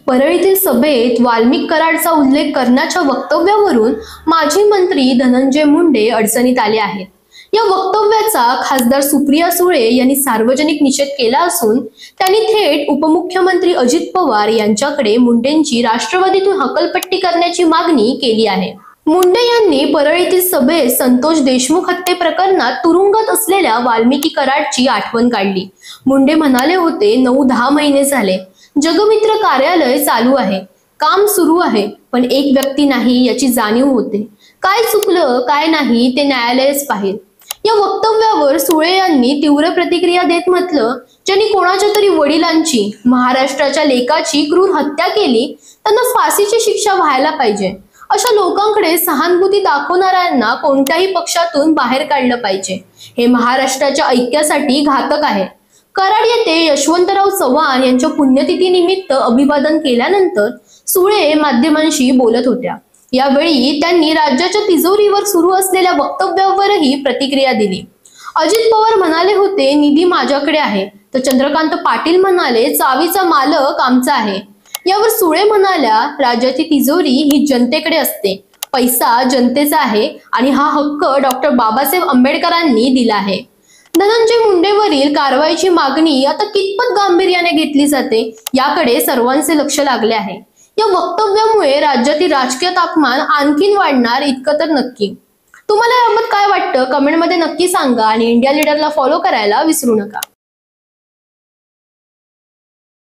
परळीतील सभेत वाल्मिक कराडचा उल्लेख करण्याच्या वक्तव्यावरून माजी मंत्री धनंजय मुंडे अडचणीत आले आहेत। या वक्तव्याचा खासदार सुप्रिया सुळे यांनी सार्वजनिक निषेध केला असून त्यांनी थेट उपमुख्यमंत्री अजित पवार यांच्याकडे मुंडेंची राष्ट्रवादीतून हकलपट्टी करण्याची मागणी केली आहे। मुंडे यांनी परळीतील सभेत संतोष देशमुख हत्ये प्रकरणात तुरुंगात असलेल्या वाल्मिकी कराडची आठवण काढली। मुंडे म्हणाले होते, 9-10 महिने झाले, जगमित्र कार्यालय चालू आहे, काम सुरू आहे, पण एक व्यक्ती नाही याची जाणीव होते। काय चुकलं काय नाही ते न्यायालयच पाहिल। या वक्तव्यावर सुळे यांनी तीव्र प्रतिक्रिया देत म्हटलं, ज्यांनी कोणाच्या तरी वडिलांची, महाराष्ट्राच्या लेकाची क्रूर हत्या केली त्यांना फाशीची शिक्षा व्हायला पाहिजे। अशा लोकांकडे सहानुभूती दाखवणाऱ्यांना कोणत्याही पक्षातून बाहेर काढलं पाहिजे। हे महाराष्ट्राच्या ऐक्यासाठी घातक आहे। कराड येथे यशवंतराव चव्हाण यांच्या पुण्यतिथीनिमित्त अभिवादन केल्यानंतर सुळे माध्यमांशी बोलत होत्या। यावेळी त्यांनी राज्याच्या तिजोरीवर सुरू असलेल्या वक्तव्यावरही प्रतिक्रिया दिली। अजित पवार म्हणाले होते, निधी माझ्याकडे आहे, तर चंद्रकांत पाटील म्हणाले, चावीचा मालक आमचा आहे। यावर सुळे म्हणाल्या, राज्याची तिजोरी ही जनतेकडे असते, पैसा जनतेचा आहे आणि हा हक्क डॉक्टर बाबासाहेब आंबेडकरांनी दिला आहे। धनंजय मुंडेवरील कारवाईची मागणी आता कितपत गांभीर्याने घेतली जाते याकडे सर्वांचे लक्ष लागले आहे। या वक्तव्यामुळे राज्यातील राजकीय तापमान आणखीन वाढणार इतकं तर नक्की। तुम्हाला याबाबत काय वाटतं कमेंटमध्ये नक्की सांगा आणि इंडिया लीडरला फॉलो करायला विसरू नका।